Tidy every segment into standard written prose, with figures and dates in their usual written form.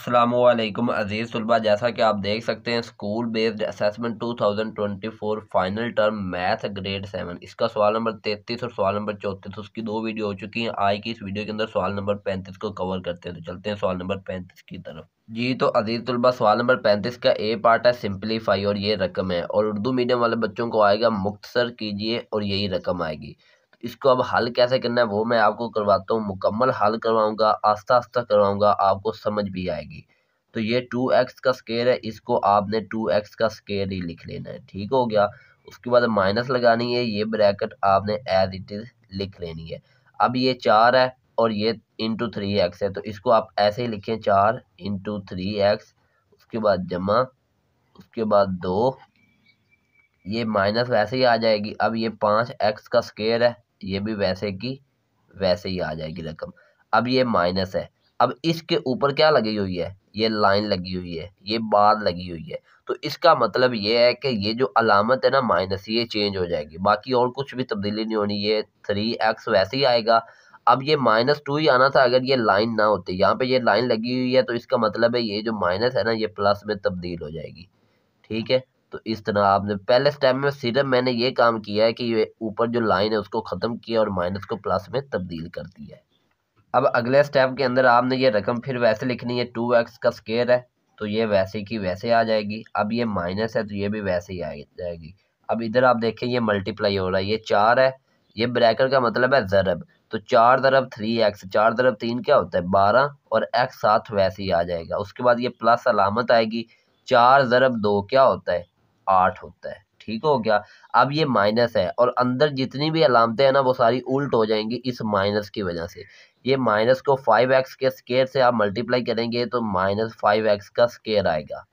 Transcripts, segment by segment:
अस्सलामुअलैकुम अजीज़ तलबा, जैसा कि आप देख सकते हैं school based assessment 2024 final term math grade 7 इसका सवाल नंबर 33 और सवाल नंबर 34 उसकी दो वीडियो हो चुकी हैं। आज की इस वीडियो के अंदर सवाल नंबर 35 को कवर करते हैं। तो चलते हैं सवाल नंबर 35 की तरफ। जी तो अजीज़ तलबा, सवाल नंबर 35 का ए पार्ट है सिंपलीफाई और ये रकम है, और उर्दू मीडियम वाले बच्चों को आएगा मुख्तसर कीजिए और यही रकम आएगी। इसको अब हल कैसे करना है वो मैं आपको करवाता हूँ, मुकम्मल हल करवाऊंगा, आस्ता आस्ता करवाऊंगा, आपको समझ भी आएगी। तो ये 2x का स्केयर है, इसको आपने 2x का स्केयर ही लिख लेना है, ठीक हो गया। उसके बाद माइनस लगानी है, ये ब्रैकेट आपने एज इट इज लिख लेनी है। अब ये 4 है और ये इंटू 3x है, तो इसको आप ऐसे ही लिखें 4 इंटू 3x, उसके बाद जमा, उसके बाद 2, ये माइनस वैसे ही आ जाएगी। अब ये 5x का स्केयर है, ये भी वैसे की वैसे ही आ जाएगी रकम। अब ये माइनस है, अब इसके ऊपर क्या लगी हुई है, ये लाइन लगी हुई है, ये बार लगी हुई है। तो इसका मतलब ये है कि ये जो अलामत है ना माइनस, ये चेंज हो जाएगी, बाकी और कुछ भी तब्दीली नहीं होनी। ये 3x वैसे ही आएगा। अब ये -2 ही आना था अगर ये लाइन ना होती। यहाँ पे ये लाइन लगी हुई है, तो इसका मतलब है ये जो माइनस है ना ये प्लस में तब्दील हो जाएगी, ठीक है। तो इस तरह आपने पहले स्टेप में सिर्फ मैंने ये काम किया है कि ये ऊपर जो लाइन है उसको ख़त्म किया और माइनस को प्लस में तब्दील कर दिया है। अब अगले स्टेप के अंदर आपने ये रकम फिर वैसे लिखनी है, 2x का स्केयर है तो ये वैसे की वैसे आ जाएगी। अब ये माइनस है तो ये भी वैसे ही आ जाएगी। अब इधर आप देखें ये मल्टीप्लाई हो रहा है, ये 4 है, ये ब्रैकेट का मतलब है ज़रब, तो 4 ज़रब 3x, 4 ज़रब 3 क्या होता है 12, और x साथ वैसे ही आ जाएगा। उसके बाद ये प्लस अलामत आएगी, 4 ज़रब 2 क्या होता है 8 होता है, ठीक हो गया। अब ये माइनस है और अंदर जितनी भी अलामतें हैं ना वो सारी उल्ट हो जाएंगी इस माइनस की वजह से। ये माइनस को 5x के स्केयर से आप मल्टीप्लाई करेंगे तो -5x का स्केयर आएगा।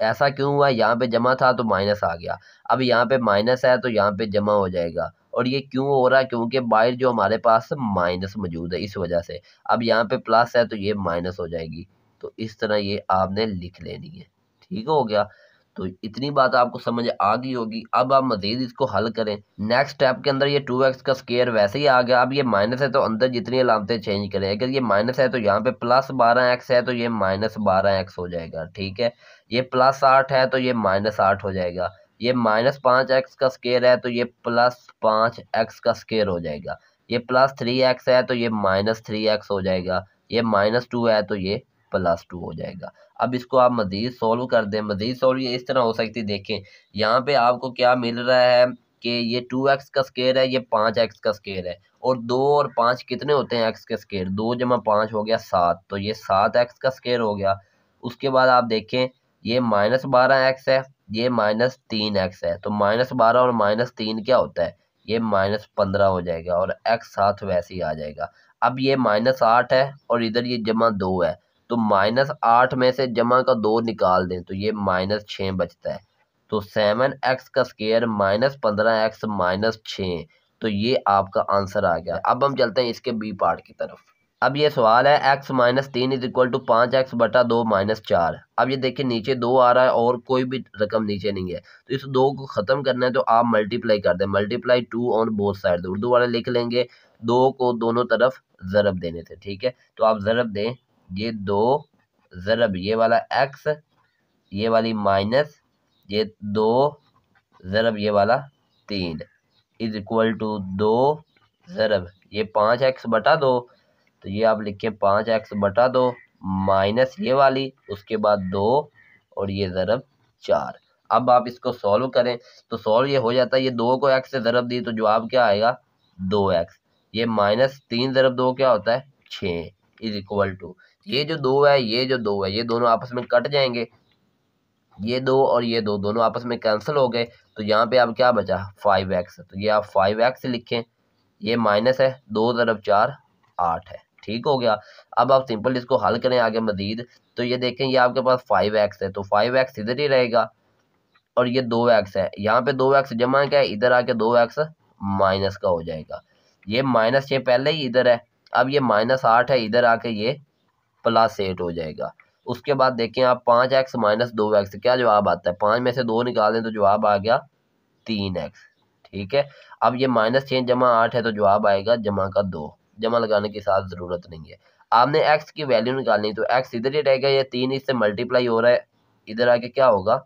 ऐसा क्यों हुआ, यहाँ पे जमा था तो माइनस आ गया, अब यहाँ पे माइनस है तो यहाँ पे जमा हो जाएगा। और ये क्यों हो रहा है, क्योंकि बाहर जो हमारे पास माइनस मौजूद है इस वजह से। अब यहाँ पे प्लस है तो ये माइनस हो जाएगी। तो इस तरह ये आपने लिख लेनी है, ठीक हो गया। तो इतनी बात आपको समझ आ गई होगी। अब आप मजीद इसको हल करें। नेक्स्ट स्टेप के अंदर ये 2x का स्केयर वैसे ही आ गया। अब ये माइनस है तो अंदर जितनी अलामतें चेंज करें, अगर ये माइनस है तो यहाँ पे +12x है तो ये -12x हो जाएगा, ठीक है। ये +8 है तो ये -8 हो जाएगा। ये -5x का स्केयर है तो ये +5x का स्केयर हो जाएगा। ये +3x है तो ये -3x हो जाएगा। ये -2 है तो ये +2 हो जाएगा। अब इसको आप मजीद सोल्व कर दें। मजीद सोल्व ये इस तरह हो सकती है, देखें यहाँ पे आपको क्या मिल रहा है कि ये 2x का स्केयर है, ये 5x का स्केयर है, और 2 और 5 कितने होते हैं x के स्केयर, 2 जमा 5 हो गया 7, तो ये 7x का स्केयर हो गया। उसके बाद आप देखें ये -12x है, ये -3x है, तो -12 और -3 क्या होता है, ये -15 हो जाएगा और x साथ वैसे ही आ जाएगा। अब ये -8 है और इधर ये जमा 2 है, तो -8 में से जमा का 2 निकाल दें तो ये -6 बचता है। तो 7x का स्केयर -15x -6, तो ये आपका आंसर आ गया। अब हम चलते हैं इसके बी पार्ट की तरफ। अब ये सवाल है x - 3 = 5x बटा 2 -4। अब ये देखिए नीचे 2 आ रहा है और कोई भी रकम नीचे नहीं है, तो इस 2 को ख़त्म करना है तो आप मल्टीप्लाई कर दें, multiply 2 on both side, Urdu वाले लिख लेंगे 2 को दोनों तरफ ज़रब देने थे, ठीक है। तो आप ज़रब दें, ये 2 ज़रब ये वाला x, ये वाली माइनस, ये 2 ज़रब ये वाला 3 = 2 ज़रब ये 5x बटा 2, तो ये आप लिखें 5x बटा 2 माइनस ये वाली, उसके बाद 2 और ये ज़रब 4। अब आप इसको सॉल्व करें तो सॉल्व ये हो जाता है, ये 2 को x से ज़रब दी तो जवाब क्या आएगा 2x। ये -3 ज़रब 2 क्या होता है 6 = ये जो 2 है ये जो 2 है ये दोनों आपस में कट जाएंगे, ये 2 और ये 2 दोनों आपस में कैंसिल हो गए, तो यहाँ पे अब क्या बचा 5x, तो ये आप 5x लिखें। ये माइनस है, 2 ज़रब 4 8 है, ठीक हो गया। अब आप सिंपल इसको हल करें आगे मजीद, तो ये देखें ये आपके पास 5x है तो 5x इधर ही रहेगा, और ये 2x है, यहाँ पे 2x जमा क्या है, इधर आके 2x माइनस का हो जाएगा। ये -6 पहले ही इधर है, अब ये -8 है, इधर आके ये +8 हो जाएगा। उसके बाद देखें आप 5x - 2x क्या जवाब आता है, 5 में से 2 निकाल दें तो जवाब आ गया 3x, ठीक है। अब ये -6 जमा 8 है तो जवाब आएगा जमा का 2, जमा लगाने की साथ ज़रूरत नहीं है। आपने एक्स की वैल्यू निकालनी, तो एक्स इधर ही रहेगा, ये 3 इससे मल्टीप्लाई हो रहा है, इधर आके क्या होगा,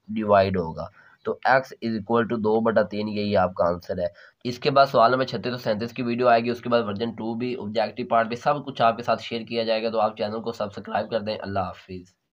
डिवाइड होगा। तो x इज इक्वल टू 2/3, यही आपका आंसर है। इसके बाद सवाल नंबर 36 और 37 की वीडियो आएगी, उसके बाद वर्जन 2 भी, ऑब्जेक्टिव पार्ट भी, सब कुछ आपके साथ शेयर किया जाएगा। तो आप चैनल को सब्सक्राइब कर दें। अल्लाह हाफिज़।